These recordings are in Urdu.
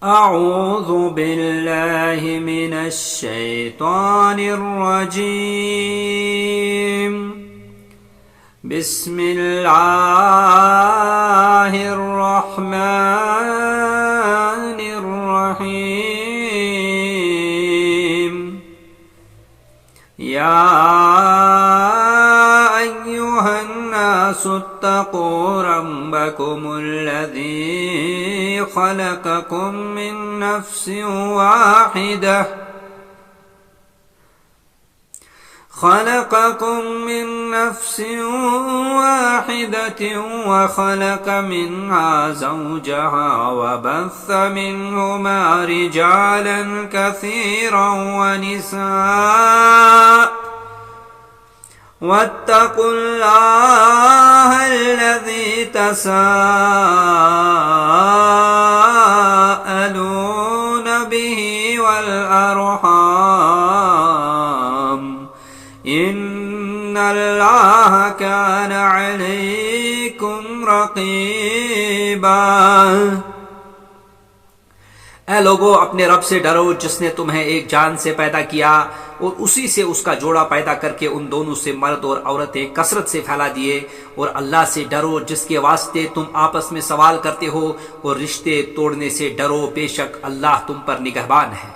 أعوذ بالله من الشيطان الرجيم. بسم الله الرحمن الرحيم. يا أيها الناس اتقوا ربكم الذي خلقكم من نفس واحدة وخلق منها زوجها وبث منهما رجالا كثيرا ونساء واتقوا الله الذي تساءلون به والأرحام إن الله كان عليكم رقيبا. اے لوگو، اپنے رب سے ڈرو جس نے تمہیں ایک جان سے پیدا کیا اور اسی سے اس کا جوڑا پیدا کر کے ان دونوں سے مرد اور عورتیں کثرت سے پھیلا دیے. اور اللہ سے ڈرو جس کے واسطے تم آپس میں سوال کرتے ہو، اور رشتے توڑنے سے ڈرو، بے شک اللہ تم پر نگہبان ہے.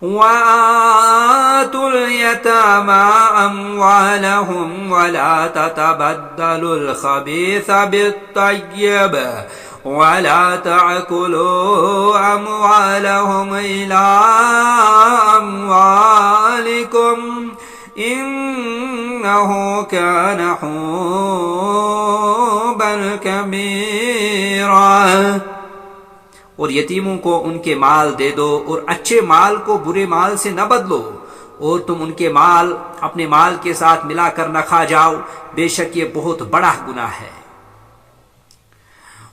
وآتوا اليتامى أموالهم ولا تتبدلوا الخبيث بالطيب ولا تأكلوا أموالهم إلى أموالكم إنه كان حوبا كبيرا. اور یتیموں کو ان کے مال دے دو، اور اچھے مال کو برے مال سے نہ بدلو، اور تم ان کے مال اپنے مال کے ساتھ ملا کر نہ کھا جاؤ، بے شک یہ بہت بڑا گناہ ہے.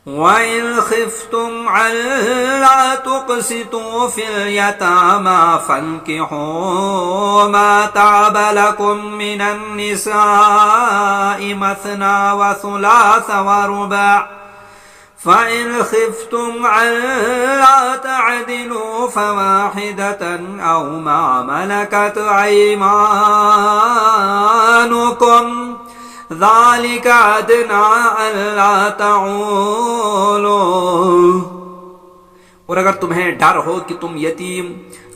وَإِنْ خِفْتُمْ أَلَّا تُقْسِطُوا فِي الْيَتَامَى فَانكِحُوا مَا طَابَ لَكُم مِّنَ النِّسَاءِ مَثْنَىٰ وَثُلَاثَ وَرُبَاعَ فَإِنْ خِفْتُمْ أَلَّا تَعْدِلُوا فَوَاحِدَةً أَوْ مَا مَلَكَتْ أَيْمَانُكُمْ ذَلِكَ أَدْنَىٰ أَلَّا تَعُولُوا. اور اگر تمہیں ڈر ہو کہ تم یتیم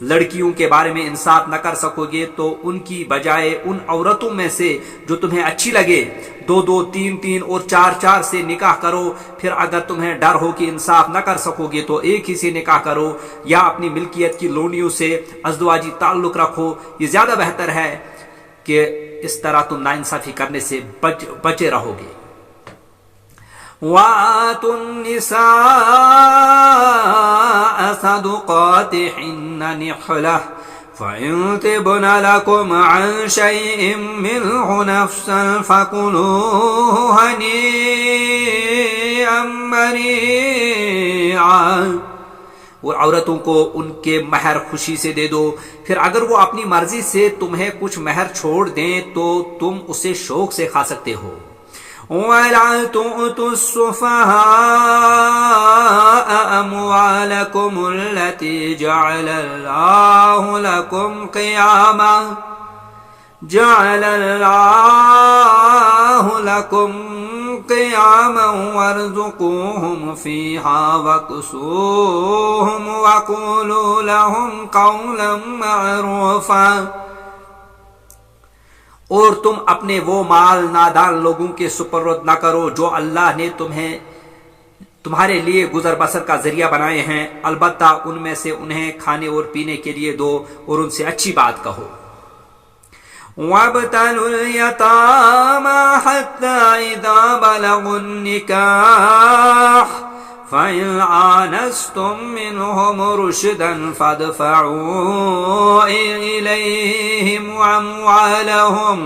لڑکیوں کے بارے میں انصاف نہ کر سکو گے تو ان کی بجائے ان عورتوں میں سے جو تمہیں اچھی لگے 2-2 3-3 اور 4-4 سے نکاح کرو. پھر اگر تمہیں ڈر ہو کہ انصاف نہ کر سکو گے تو ایک ہی سے نکاح کرو، یا اپنی ملکیت کی لونیوں سے ازدواجی تعلق رکھو. یہ زیادہ بہتر ہے کہ اس طرح تم ناانصافی کرنے سے بچے رہو گے. وَآتُوا النِّسَاءَ صَدُقَاتِهِنَّ نِحْلَةً فَإِن طِبْنَ لَكُمْ عَن شَيْءٍ مِّنْهُ نَفْسًا فَكُلُوهُ هَنِيئًا مَّرِيئًا. اور عورتوں کو ان کے مہر خوشی سے دے دو، پھر اگر وہ اپنی مرضی سے تمہیں کچھ مہر چھوڑ دیں تو تم اسے شوق سے کھا سکتے ہو. وَلَا تُؤْتُوا السُّفَهَاءَ أَمْوَالَكُمُ الَّتِي جَعَلَ اللَّهُ لَكُمْ قِيَامًا وَارْزُقُوهُمْ فِيهَا وَاكْسُوهُمْ وَقُولُوا لَهُمْ قَوْلًا مَّعْرُوفًا. اور تم اپنے وہ مال نادان لوگوں کے سپرد نہ کرو جو اللہ نے تمہارے لیے گزر بسر کا ذریعہ بنائے ہیں، البتہ ان میں سے انہیں کھانے اور پینے کے لیے دو اور ان سے اچھی بات کہو. وَابْتَلُوا الْيَتَامَى حَتَّىٰ إِذَا بَلَغُوا النِّكَاحَ فَإِنْ آنَسْتُم مِّنْهُمْ رُشْدًا فَادْفَعُوا إِلَيْهِمْ أَمْوَالَهُمْ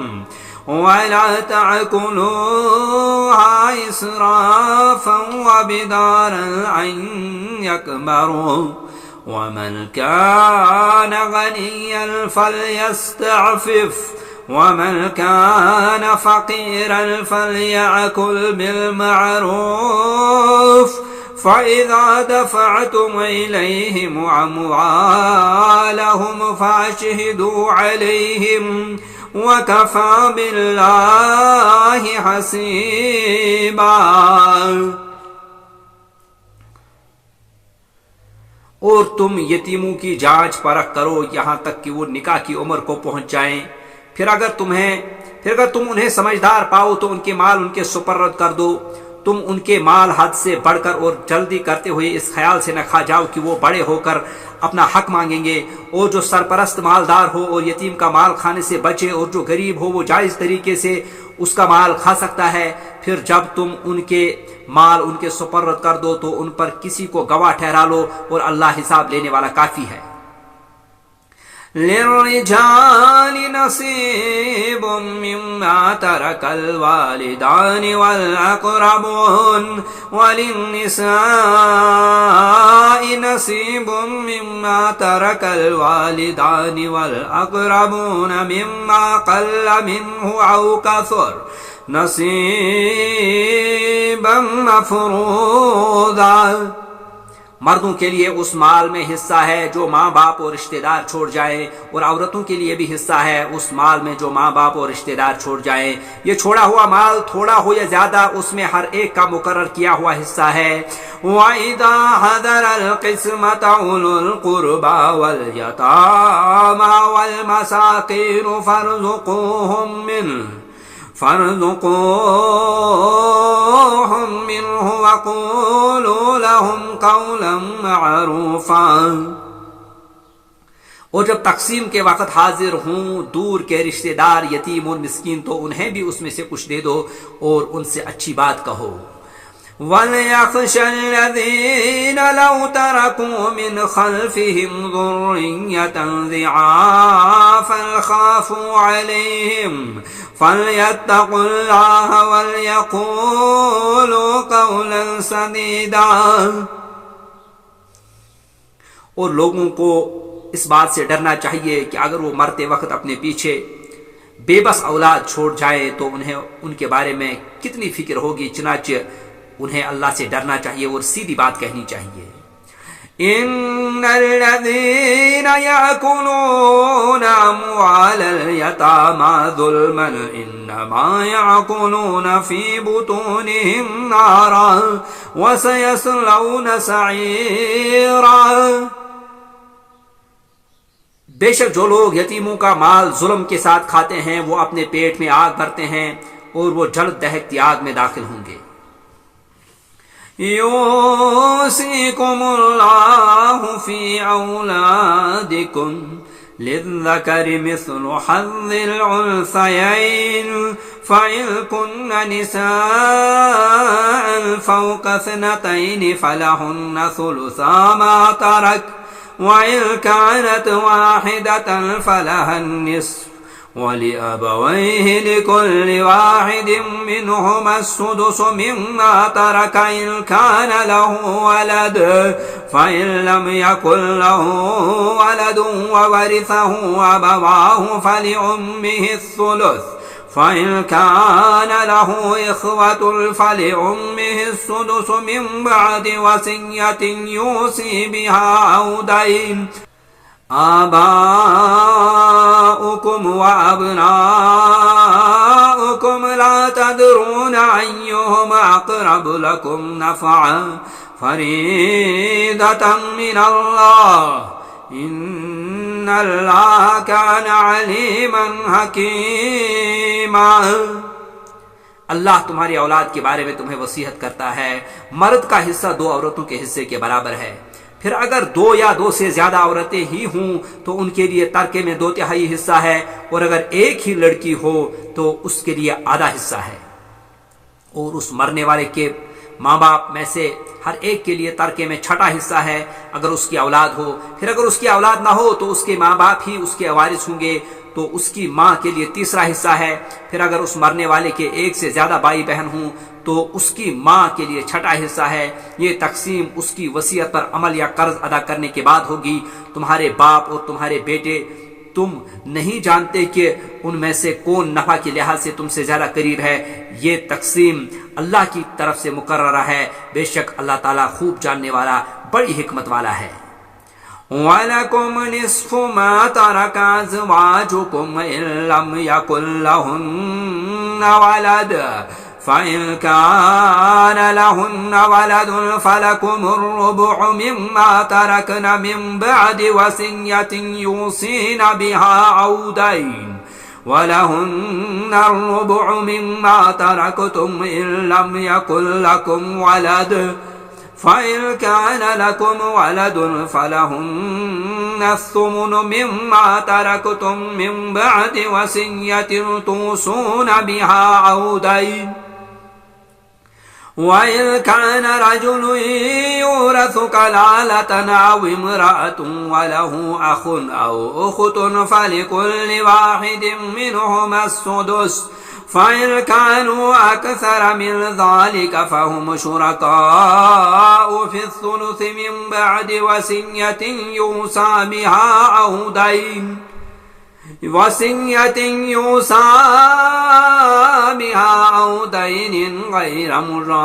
وَلَا تَأْكُلُوهَا إِسْرَافًا وَبِدَارًا أَن يَكْبَرُوا ومن كان غنيا فليستعفف ومن كان فقيرا فليأكل بالمعروف فإذا دفعتم إليهم أموالهم فاشهدوا عليهم وكفى بالله حسيبا. اور تم یتیموں کی جانچ پرکھ کرو یہاں تک کہ وہ نکاح کی عمر کو پہنچ جائیں. پھر اگر تم انہیں سمجھدار پاؤ تو ان کے مال ان کے سپرد کر دو. تم ان کے مال حد سے بڑھ کر اور جلدی کرتے ہوئے اس خیال سے نہ کھا جاؤ کہ وہ بڑے ہو کر اپنا حق مانگیں گے. اور جو سرپرست مالدار ہو اور یتیم کا مال کھانے سے بچے اور جو غریب ہو وہ جائز طریقے سے اس کا مال کھا سکتا ہے. پھر جب تم ان کے مال ان کے سپرد کر دو تو ان پر کسی کو گواہ ٹھہرا لو اور اللہ حساب لینے والا کافی ہے. للرجال نصيب مما ترك الوالدان والأقربون وللنساء نصيب مما ترك الوالدان والأقربون مما قل منه أو كثر نصيبا مفروضا. مردوں کے لیے اس مال میں حصہ ہے جو ماں باپ اور رشتہ دار چھوڑ جائیں اور عورتوں کے لیے بھی حصہ ہے اس مال میں جو ماں باپ اور رشتہ دار چھوڑ جائیں. یہ چھوڑا ہوا مال تھوڑا ہو یا زیادہ اس میں ہر ایک کا مقرر کیا ہوا حصہ ہے. وَإِذَا حَضَرَ الْقِسْمَةَ أُولُو الْقُرْبَى وَالْيَتَامَى وَالْمَسَاكِينُ فَارْزُقُوهُم منه وقولوا لهم قولا معروفا. اور جب تقسیم کے وقت حاضر ہوں دور کے رشتہ دار یتیم اور مسکین تو انہیں بھی اس میں سے کچھ دے دو اور ان سے اچھی بات کہو. وَلْيَخْشَ الَّذِينَ لَوْ تَرَكُوا مِنْ خَلْفِهِمْ ذُرِّيَّةً ضِعَافًا خَافُوا عَلَيْهِمْ فَلْيَتَّقُوا اللَّهَ وَلْيَقُولُوا قَوْلًا سَدِيدًا. اور لوگوں کو اس بات سے ڈرنا چاہیے کہ اگر وہ مرتے وقت اپنے پیچھے بے بس اولاد چھوڑ جائے تو انہیں ان کے بارے میں کتنی فکر ہوگی. چنانچہ انہیں اللہ سے ڈرنا چاہیے اور سیدھی بات کہنی چاہیے. ان الذين يأكلون اموال اليتامى ظلما انما يأكلون في بطونهم نارا وسيصلون سعيرا. بے شک جو لوگ یتیموں کا مال ظلم کے ساتھ کھاتے ہیں وہ اپنے پیٹ میں آگ بھرتے ہیں اور وہ جلد دہکتی آگ میں داخل ہوں گے. يوصيكم الله في أولادكم للذكر مثل حظ الأنثيين فإن كن نساء فوق اثنتين فلهن ثلثا ما ترك وإن كانت واحدة فلها النصف وَلِأَبَوَيْهِ لِكُلِّ وَاحِدٍ مِّنْهُمَا السُّدُسُ مِمَّا تَرَكَ إِن كَانَ لَهُ وَلَدٌ فَإِن لَّمْ يَكُن لَّهُ وَلَدٌ وَوَرِثَهُ أَبَوَاهُ فَلِأُمِّهِ الثُّلُثُ فَإِن كَانَ لَهُ إِخْوَةٌ فَلِأُمِّهِ السُّدُسُ مِن بَعْدِ وَصِيَّةٍ يُوصِي بِهَا أَوْ دَيْنٍ. آباؤكم وأبناؤكم لا تدرون أيهم أقرب لكم نفعا فريضة من الله إن الله كان عليما حكيما. اللہ تمہاری اولاد کے بارے میں تمہیں وصیحت کرتا ہے. مرد کا حصہ 2 عورتوں کے حصے کے برابر ہے. پھر اگر 2 یا 2 سے زیادہ عورتیں ہی ہوں تو ان کے لیے ترکے میں 2/3 حصہ ہے اور اگر ایک ہی لڑکی ہو تو اس کے لیے آدھا حصہ ہے. اور اس مرنے والے کے ماں باپ میں سے ہر ایک کے لیے ترکے میں 6واں حصہ ہے اگر اس کی اولاد ہو. پھر اگر اس کی اولاد نہ ہو تو اس کے ماں باپ ہی اس کے وارث ہوں گے تو اس کی ماں کے لیے 3واں حصہ ہے. پھر اگر اس مرنے والے کے 1 سے زیادہ بھائی بہن ہوں تو اس کی ماں کے لیے 6واں حصہ ہے. یہ تقسیم اس کی وصیت پر عمل یا قرض ادا کرنے کے بعد ہوگی. تمہارے باپ اور تمہارے بیٹے تم نہیں جانتے کہ ان میں سے کون نفع کے لحاظ سے تم سے زیادہ قریب ہے؟ یہ تقسیم اللہ کی طرف سے مقررہ ہے، بے شک اللہ تعالیٰ خوب جاننے والا، بڑی حکمت والا ہے۔ وَلَكُمْ نِصْفُ مَا تَرَكَ أَزْوَاجُكُمْ إِن لَّمْ يَكُن لَّهُنَّ وَلَدٌ فَإِن كَانَ لَهُنَّ وَلَدٌ فَلَكُمُ الرُّبُعُ مِمَّا تَرَكْنَ مِن بَعْدِ وَصِيَّةٍ يُوصِينَ بِهَا أَوْ دَيْنٍ وَلَهُنَّ الرُّبُعُ مِمَّا تَرَكْتُمْ إِن لَّمْ يَكُن لَّكُمْ وَلَدٌ فَإِن كَانَ لَكُمْ وَلَدٌ فَلَهُنَّ الثُّمُنُ مِمَّا تَرَكْتُم مِّن بَعْدِ وَصِيَّةٍ تُوصُونَ بِهَا أَوْ دَيْنٍ وَإِن كَانَ رَجُلٌ يُورَثُ كَلَالَةً أَوْ امْرَأَةٌ وَلَهُ أَخٌ أَوْ أُخْتٌ فَلِكُلِّ وَاحِدٍ مِّنْهُمَا السُّدُسُ فَإِن كَانُوا أَكْثَرَ مِن ذَلِكَ فَهُمْ شُرَكَاءُ فِي الثُّلُثِ مِن بَعْدِ وَصِيَّةٍ يُوصَى بِهَا أَوْ دَيْنٍ غَيْرَ مُضَارٍّ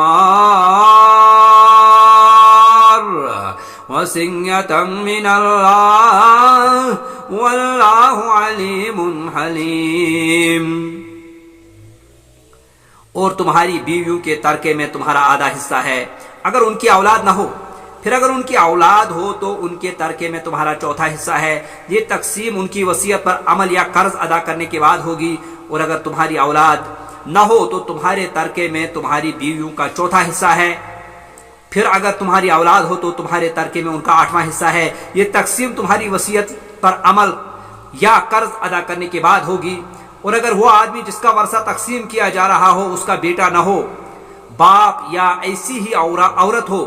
وَصِيَّةً مِّنَ اللَّهِ وَاللَّهُ عَلِيمٌ حَلِيمٌ۔ اور تمہاری بیویوں کے ترکے میں تمہارا آدھا حصہ ہے اگر ان کی اولاد نہ ہو، پھر اگر ان کی اولاد ہو تو ان کے ترکے میں تمہارا چوتھا حصہ ہے۔ یہ تقسیم ان کی وصیت پر عمل یا قرض ادا کرنے کے بعد ہوگی، اور اگر تمہاری اولاد نہ ہو تو تمہارے ترکے میں تمہاری بیویوں کا چوتھا حصہ ہے، پھر اگر تمہاری اولاد ہو تو تمہارے ترکے میں ان کا 8واں حصہ ہے۔ یہ تقسیم تمہاری وصیت پر عمل یا قرض ادا کرنے کے بعد ہوگی، اور اگر وہ آدمی جس کا ورثہ تقسیم کیا جا رہا ہو اس کا بیٹا نہ ہو، باپ یا ایسی ہی عورت ہو،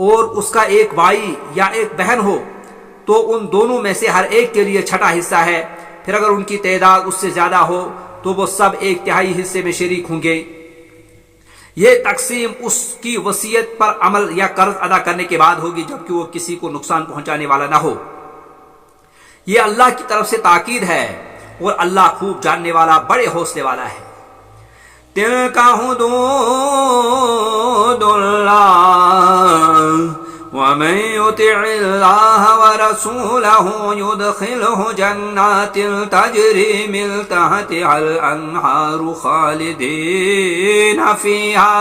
اور اس کا ایک بھائی یا ایک بہن ہو، تو ان دونوں میں سے ہر ایک کے لیے چھٹا حصہ ہے۔ پھر اگر ان کی تعداد اس سے زیادہ ہو تو وہ سب 1/3 حصے میں شریک ہوں گے۔ یہ تقسیم اس کی وصیت پر عمل یا قرض ادا کرنے کے بعد ہوگی جبکہ وہ کسی کو نقصان پہنچانے والا نہ ہو۔ یہ اللہ کی طرف سے تاکید ہے، اور اللہ خوب جاننے والا، بڑے حوصلے والا ہے۔ تِلْكَ حُدُودُ اللَّهِ وَمَن يُطِعِ اللَّهَ وَرَسُولَهُ يُدْخِلْهُ جَنَّاتٍ تَجْرِي مِن تَحْتِهَا الْأَنْهَارُ خَالِدِينَ فِيهَا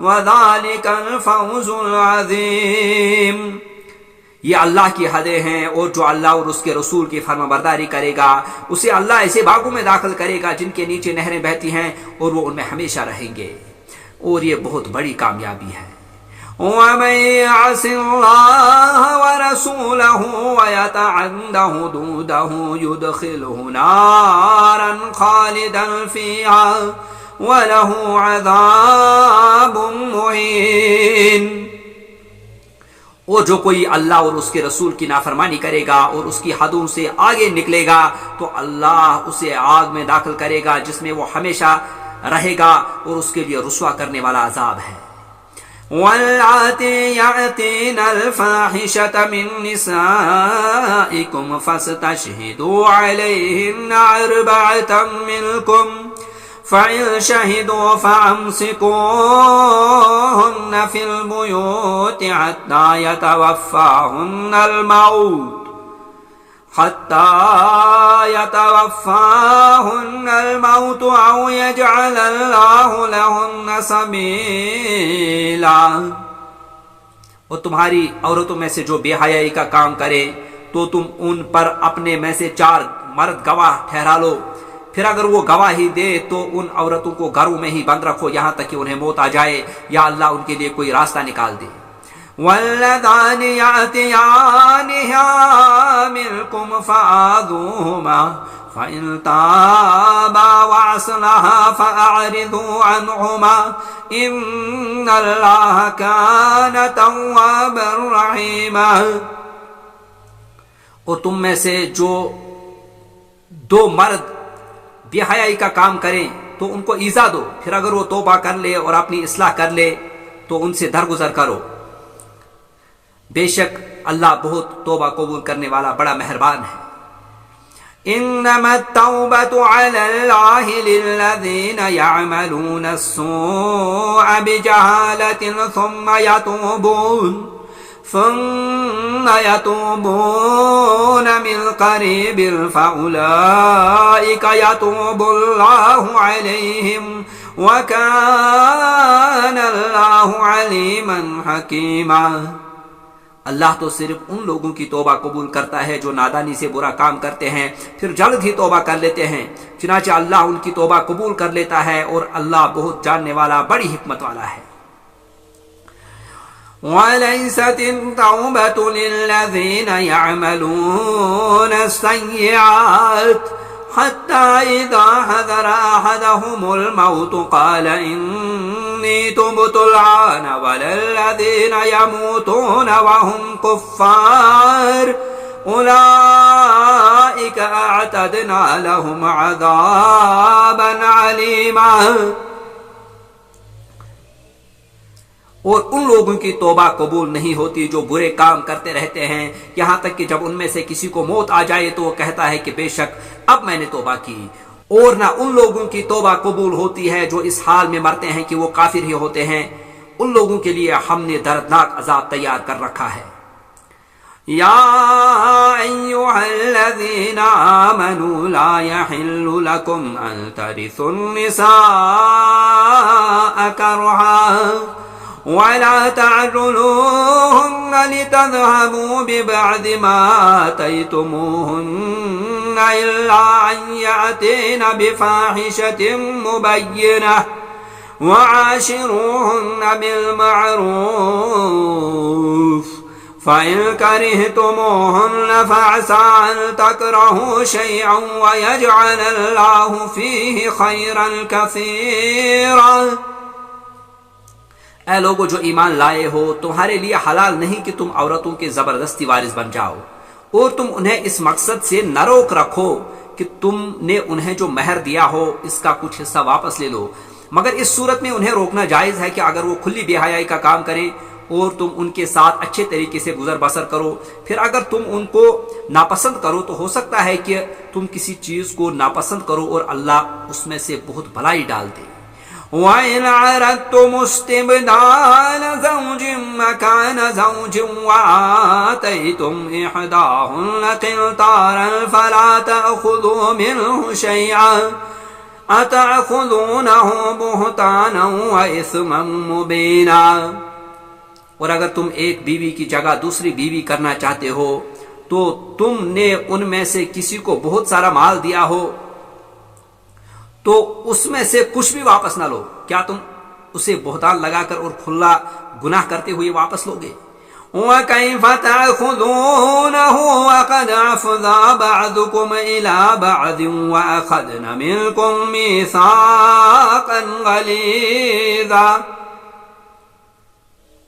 وَذَلِكَ الْفَوْزُ الْعَظِيمُ۔ یہ اللہ کی حدیں ہیں، اور جو اللہ اور اس کے رسول کی فرما برداری کرے گا اسے اللہ ایسے باغوں میں داخل کرے گا جن کے نیچے نہریں بہتی ہیں، اور وہ ان میں ہمیشہ رہیں گے، اور یہ بہت بڑی کامیابی ہے۔ وَمَن يَعْصِ اللَّهَ وَرَسُولَهُ وَيَتَعَدَّ حُدُودَهُ يُدْخِلْهُ نَارًا خَالِدًا فِيهَا وَلَهُ عَذَابٌ مُّهِينٌ۔ اور جو کوئی اللہ اور اس کے رسول کی نافرمانی کرے گا اور اس کی حدوں سے آگے نکلے گا تو اللہ اسے آگ میں داخل کرے گا جس میں وہ ہمیشہ رہے گا، اور اس کے لیے رسوا کرنے والا عذاب ہے۔ وَاللَّاتِي يَأْتِينَ الْفَاحِشَةَ مِن نِّسَائِكُمْ فَاسْتَشْهِدُوا عَلَيْهِنَّ 4 مِنكُمْ فَإِن شَهِدُوا فَأَمْسِكُوهُنَّ فِي الْبُيُوتِ حَتَّى يَتَوَفَّاهُنَّ الْمَوْتُ أَوْ يَجْعَلَ اللَّهُ لَهُنَّ سَبِيلًا۔ اور تمہاری عورتوں میں سے جو بے حیائی کا کام کرے تو تم ان پر اپنے میں سے 4 مرد گواہ ٹھہرا لو، پھر اگر وہ گواہی دے تو ان عورتوں کو گھروں میں ہی بند رکھو یہاں تک کہ انہیں موت آ جائے یا اللہ ان کے لیے کوئی راستہ نکال دے۔ وَاللَّذَانِ يَأْتِيَانِهَا مِنكُمْ فَآذُوهُمَا فَإِن تَابَا وَأَصْلَحَا فَأَعْرِضُوا عَنْهُمَا إِنَّ اللَّهَ كَانَ تَوَّابًا رَحِيمًا۔ اور تم میں سے جو 2 مرد بے حیائی کا کام کریں تو ان کو ایذا دو، پھر اگر وہ توبہ کر لے اور اپنی اصلاح کر لے تو ان سے درگزر کرو، بے شک اللہ بہت توبہ قبول کرنے والا بڑا مہربان ہے۔ إنما التوبة على الله للذين يعملون السوء بجهالة ثم يتوبون من قريب فأولئك يتوب الله عليهم وكان الله عليما حكيما. اللہ تو صرف ان لوگوں کی توبہ قبول کرتا ہے جو نادانی سے برا کام کرتے ہیں پھر جلد ہی توبہ کر لیتے ہیں، چنانچہ اللہ ان کی توبہ قبول کر لیتا ہے اور اللہ بہت جاننے والا بڑی حکمت والا ہے. وَلَيْسَتِ التَّوْبَةُ لِلَّذِينَ يَعْمَلُونَ السَّيِّئَاتِ حَتَّى إِذَا حَضَرَ أَحَدَهُمُ الْمَوْتُ قَالَ إِنِّي تُبْتُ الْآنَ وَلَا الَّذِينَ يَمُوتُونَ وَهُمْ كُفَّارٌ أُولَئِكَ أَعْتَدْنَا لَهُمْ عَذَابًا عَلِيمًا. اور ان لوگوں کی توبہ قبول نہیں ہوتی جو برے کام کرتے رہتے ہیں یہاں تک کہ جب ان میں سے کسی کو موت آ جائے تو وہ کہتا ہے کہ بے شک اب میں نے توبہ کی. اور نہ ان لوگوں کی توبہ قبول ہوتی ہے جو اس حال میں مرتے ہیں کہ وہ کافر ہی ہوتے ہیں، ان لوگوں کے لیے ہم نے دردناک عذاب تیار کر رکھا ہے. یا ایھا الذین آمنوا لا یحل لکم ان ترثوا النساء کرہا ولا تعجلوهن لتذهبوا ببعض ما آتيتموهن إلا أن يأتين بفاحشة مبينة وعاشروهن بالمعروف فإن كرهتموهن فعسى أن تكرهوا شيئا ويجعل الله فيه خيرا كثيرا. اے لوگو جو ایمان لائے ہو، تمہارے لیے حلال نہیں کہ تم عورتوں کے زبردستی وارث بن جاؤ، اور تم انہیں اس مقصد سے نہ روک رکھو کہ تم نے انہیں جو مہر دیا ہو اس کا کچھ حصہ واپس لے لو، مگر اس صورت میں انہیں روکنا جائز ہے کہ اگر وہ کھلی بے حیائی کا کام کریں اور تم ان کے ساتھ اچھے طریقے سے گزر بسر کرو. پھر اگر تم ان کو ناپسند کرو تو ہو سکتا ہے کہ تم کسی چیز کو ناپسند کرو اور اللہ اس میں سے بہت بھلائی ڈال دے. وَإِنْ عَرَدْتُمُ اسْتِبْدَالَ زَوْجٍ مَّكَانَ زَوْجٍ وَآتَيْتُمْ إِحْدَاهُنَّ قِنطَارًا فَلَا تَأْخُذُوا مِنْهُ شَيْئًا أَتَأْخُذُونَهُ بُهْتَانًا وَإِثْمًا مُّبِينًا. اور اگر تم ایک بیوی کی جگہ دوسری بیوی کرنا چاہتے ہو تو تم نے ان میں سے کسی کو بہت سارا مال دیا ہو تو اس میں سے کچھ بھی واپس نہ لو، کیا تم اسے بہتان لگا کر اور کھلا گناہ کرتے ہوئے واپس لوگے؟ وَكَيْفَ تَأْخُذُونَهُ وَقَدْ أَفْضَىٰ بَعْضُكُمْ إِلَىٰ بَعْضٍ وَأَخَذْنَ مِنكُم مِّيثَاقًا غَلِيظًا.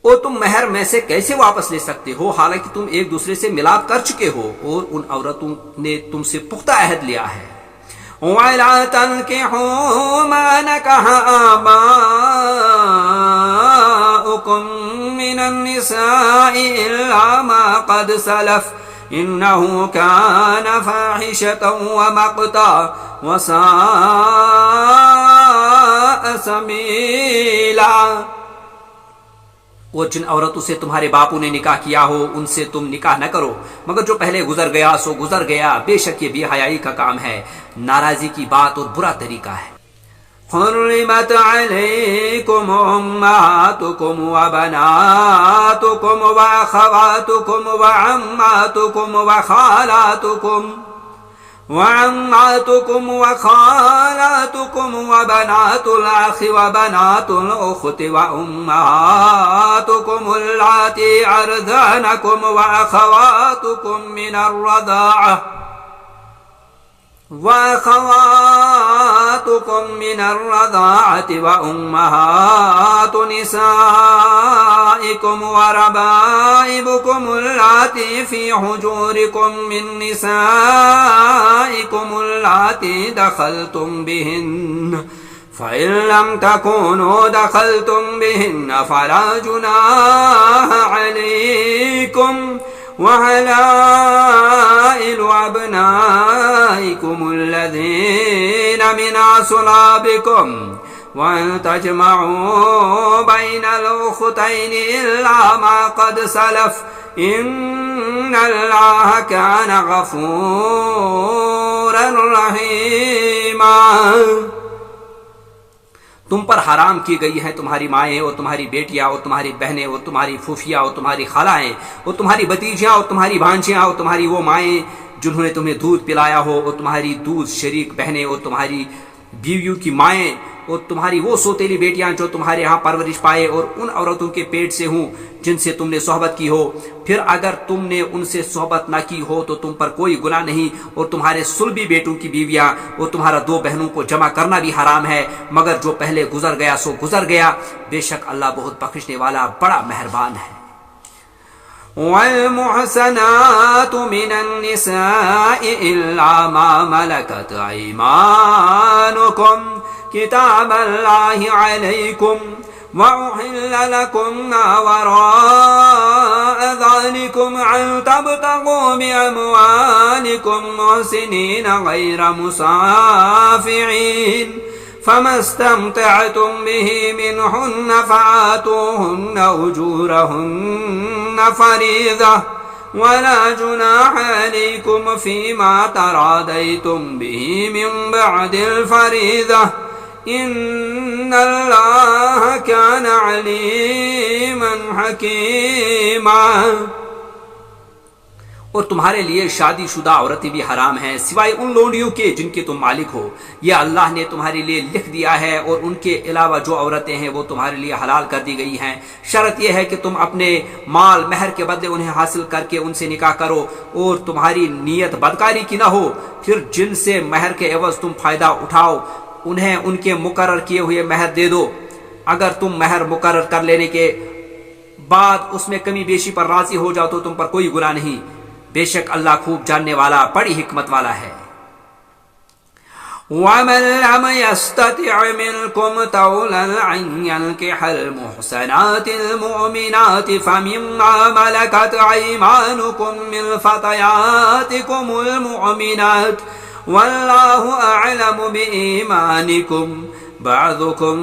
اور تم مہر میں سے کیسے واپس لے سکتے ہو حالانکہ تم ایک دوسرے سے ملاپ کر چکے ہو اور ان عورتوں نے تم سے پختہ عہد لیا ہے. وَلَا تَنكِحُوا مَا نَكَحَ آبَاؤُكُم مِّنَ النِّسَاءِ إِلَّا مَا قَدْ سَلَفَ إِنَّهُ كَانَ فَاحِشَةً وَمَقْتًا وَسَاءَ سَبِيلًا. اور جن عورتوں سے تمہارے باپوں نے نکاح کیا ہو ان سے تم نکاح نہ کرو مگر جو پہلے گزر گیا سو گزر گیا، بے شک یہ بے حیائی کا کام ہے، ناراضی کی بات اور برا طریقہ ہے. حرمت علیکم امہاتکم وبناتکم واخواتکم وعماتکم وعماتكم وخالاتكم وبنات الأخ وبنات الأخت وأمهاتكم اللاتي أرضعنكم وأخواتكم من الرضاعة وأمهات نسائكم وربائبكم اللاتي في حجوركم من نسائكم اللاتي دخلتم بهن فإن لم تكونوا دخلتم بهن فلا جناح عليكم وحلائل أبنائكم الذين من أصلابكم وأن تجمعوا بين الأختين إلا ما قد سلف إن الله كان غفورا رحيما. تم پر حرام کی گئی ہیں تمہاری مائیں اور تمہاری بیٹیاں اور تمہاری بہنیں اور تمہاری پھوپھیاں اور تمہاری خالائیں اور تمہاری بھتیجیاں اور تمہاری بھانجیاں اور تمہاری وہ مائیں جنہوں نے تمہیں دودھ پلایا ہو اور تمہاری دودھ شریک بہنیں اور تمہاری بیویوں کی مائیں اور تمہاری وہ سوتیلی بیٹیاں جو تمہارے ہاں پرورش پائے اور ان عورتوں کے پیٹ سے ہوں جن سے تم نے صحبت کی ہو. پھر اگر تم نے ان سے صحبت نہ کی ہو تو تم پر کوئی گناہ نہیں. اور تمہارے صلبی بیٹوں کی بیویاں اور تمہارا دو بہنوں کو جمع کرنا بھی حرام ہے مگر جو پہلے گزر گیا سو گزر گیا. بے شک اللہ بہت بخشنے والا بڑا مہربان ہے. والمحسنات من النساء إلا ما ملكت أيمانكم كتاب الله عليكم وأحل لكم ما وراء ذلكم أن تبتغوا بأموالكم محسنين غير مسافعين فما استمتعتم به منهن فآتوهن أجورهن فريضة ولا جناح عليكم فيما تراضيتم به من بعد الفريضة إن الله كان عليما حكيما. اور تمہارے لیے شادی شدہ عورتیں بھی حرام ہیں سوائے ان لونڈیوں کے جن کے تم مالک ہو. یہ اللہ نے تمہارے لیے لکھ دیا ہے اور ان کے علاوہ جو عورتیں ہیں وہ تمہارے لیے حلال کر دی گئی ہیں. شرط یہ ہے کہ تم اپنے مال مہر کے بدلے انہیں حاصل کر کے ان سے نکاح کرو اور تمہاری نیت بدکاری کی نہ ہو. پھر جن سے مہر کے عوض تم فائدہ اٹھاؤ انہیں ان کے مقرر کیے ہوئے مہر دے دو. اگر تم مہر مقرر کر لینے کے بعد اس میں کمی بیشی پر راضی ہو جاؤ تو تم پر کوئی گناہ نہیں. بے شک اللہ خوب جاننے والا بڑی حکمت والا ہے. ومن لم يستطع منكم طولا أن ينكح المحسنات المؤمنات فمما ملكت أيمانكم من فتياتكم المؤمنات والله أعلم بإيمانكم بعضكم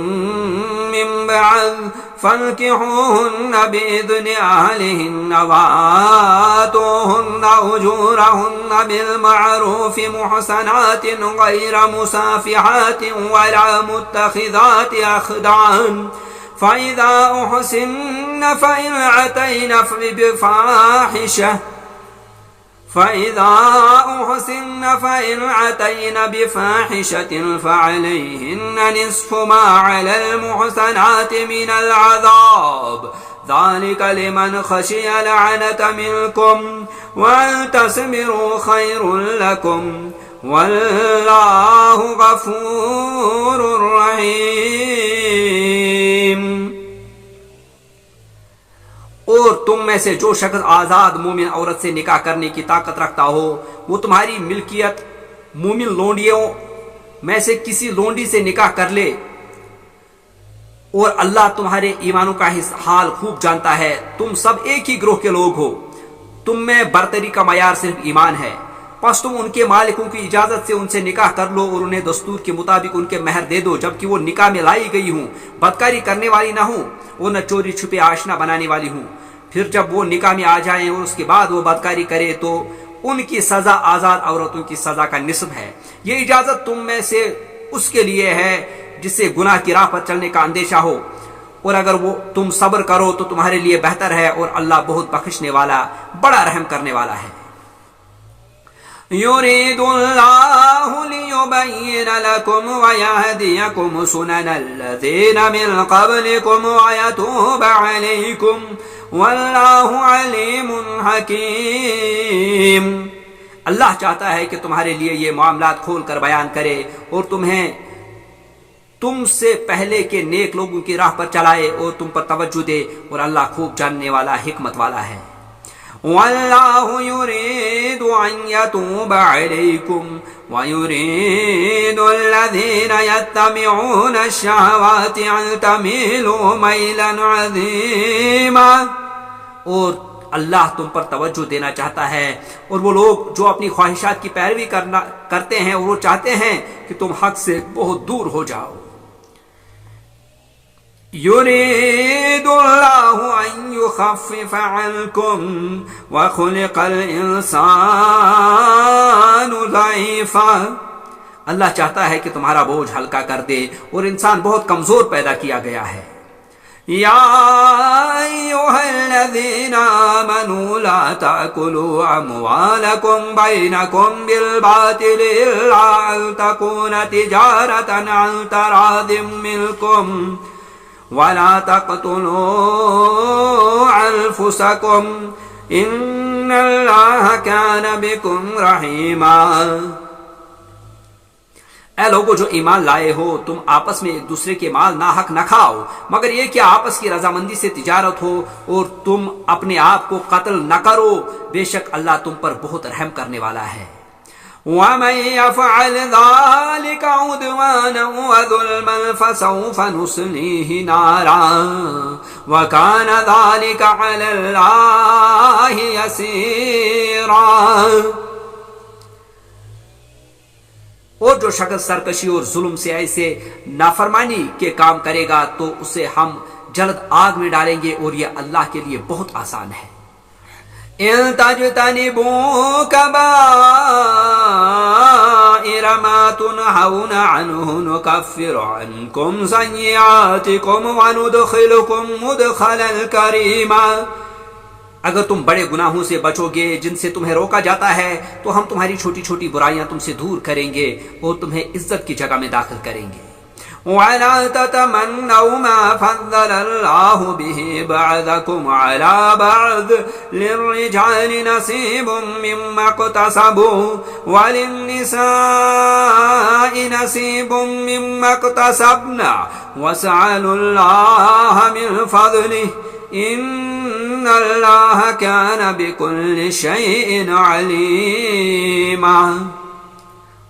من بعض فانكحوهن بإذن أهلهن وآتوهن أجورهن بالمعروف محسنات غير مسافحات ولا متخذات أخدان فإذا أحسن فإن أتين بفاحشة فعليهن نصف ما على المحسنات من العذاب ذلك لمن خشي العنة منكم وأن تصبروا خير لكم والله غفور رحيم. اور تم میں سے جو شخص آزاد مومن عورت سے نکاح کرنے کی طاقت رکھتا ہو وہ تمہاری ملکیت مومن لونڈیوں میں سے کسی لونڈی سے نکاح کر لے اور اللہ تمہارے ایمانوں کا حال خوب جانتا ہے. تم سب ایک ہی گروہ کے لوگ ہو. تم میں برتری کا معیار صرف ایمان ہے. پس تم ان کے مالکوں کی اجازت سے ان سے نکاح کر لو اور انہیں دستور کے مطابق ان کے مہر دے دو جبکہ وہ نکاح میں لائی گئی ہوں بدکاری کرنے والی نہ ہوں اور نہ چوری چھپے آشنا بنانے والی ہوں. پھر جب وہ نکاح میں آ جائیں اور اس کے بعد وہ بدکاری کرے تو ان کی سزا آزاد عورتوں کی سزا کا نصف ہے. یہ اجازت تم میں سے اس کے لیے ہے جسے گناہ کی راہ پر چلنے کا اندیشہ ہو اور اگر وہ تم صبر کرو تو تمہارے لیے بہتر ہے اور اللہ بہت بخشنے والا بڑا رحم کرنے والا ہے. يريد الله ليبين لكم ويهديكم سنن الذين من قبلكم ويتوب عليكم والله عليم حكيم. اللہ چاہتا ہے کہ تمہارے لیے یہ معاملات کھول کر بیان کرے اور تمہیں تم سے پہلے کے نیک لوگوں کی راہ پر چلائے اور تم پر توجہ دے اور اللہ خوب جاننے والا حکمت والا ہے. والله يريد أن يتوب عليكم ويريد الذين يتبعون الشهوات أن تميلوا ميلا عظيما. اور اللہ تم پر توجہ دینا چاہتا ہے، اور وہ لوگ جو اپنی خواہشات کی پیروی کرتے ہیں اور وہ چاہتے ہیں کہ تم حق سے بہت دور ہو جاؤ۔ يريد الله أن يخفف عنكم وخلق الإنسان ضعيفا، اللہ چاہتا ہے کہ تمہارا بوجھ ہلکا کر دے، اور انسان بہت کمزور پیدا کیا گیا ہے۔ يا أيها الذين آمنوا لا تأكلوا أموالكم بينكم بالباطل إلا أن تكون تجارة عن تراض منكم ولا تقتلوا أنفسكم إن الله كان بكم رحيما۔ اے لوگو جو ایمان لائے ہو، تم آپس میں ایک دوسرے کے مال ناحق نہ کھاؤ، مگر یہ کہ آپس کی رضامندی سے تجارت ہو، اور تم اپنے آپ کو قتل نہ کرو، بے شک اللہ تم پر بہت رحم کرنے والا ہے۔ ومن يفعل ذلك عدوانا وظلما فسوف نصليه نارا وكان ذلك على الله يسيرا۔ اور جو شخص سرکشی اور ظلم سے ایسے نافرمانی کے کام کرے گا تو اسے ہم جلد آگ میں ڈالیں گے، اور یہ اللہ کے لیے بہت آسان ہے۔ إن تجتنبوا كبائر ما تنهون عنه نكفر عنكم سيئاتكم وندخلكم مدخلا كريما۔ اگر تم بڑے گناہوں سے بچو گے جن سے تمہیں روکا جاتا ہے تو ہم تمہاری چھوٹی چھوٹی برائیاں تم سے دور کریں گے اور تمہیں عزت کی جگہ میں داخل کریں گے۔ ولا تتمنوا ما فضل الله به بعضكم على بعض للرجال نصيب مما اكتسبوا وللنساء نصيب مما اكتسبنا واسألوا الله من فضله إن الله كان بكل شيء عليما۔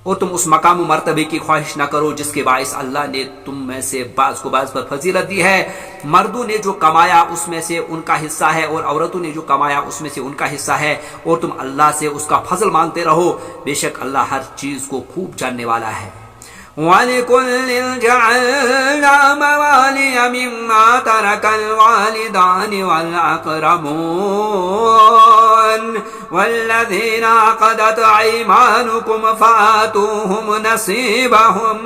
اور تم اس مقام و مرتبے کی خواہش نہ کرو جس کے باعث اللہ نے تم میں سے بعض کو بعض پر فضیلت دی ہے۔ مردوں نے جو کمایا اس میں سے ان کا حصہ ہے، اور عورتوں نے جو کمایا اس میں سے ان کا حصہ ہے، اور تم اللہ سے اس کا فضل مانگتے رہو، بے شک اللہ ہر چیز کو خوب جاننے والا ہے۔ وَلِكُلٍّ جَعَلْنَا مَوَالِيَ مِمَّا تَرَكَ الْوَالِدَانِ وَالْأَقْرَبُونَ وَالَّذِينَ عَقَدَتْ أَيْمَانُكُمْ فَآتُوهُمْ نَصِيبَهُمْ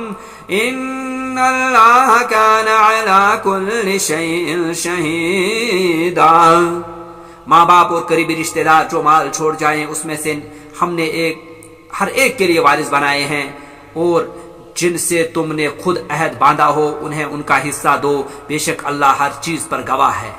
إِنَّ اللَّهَ كَانَ عَلَى كُلِّ شَيْءٍ شَهِيدًا۔ ماں باپ اور قریبی رشتہ دار جو مال چھوڑ جائیں اس میں سے ہم نے ہر ایک کے لیے وارث بنائے ہیں، اور جن سے تم نے خود عہد باندھا ہو انہیں ان کا حصہ دو، بے شک اللہ ہر چیز پر گواہ ہے۔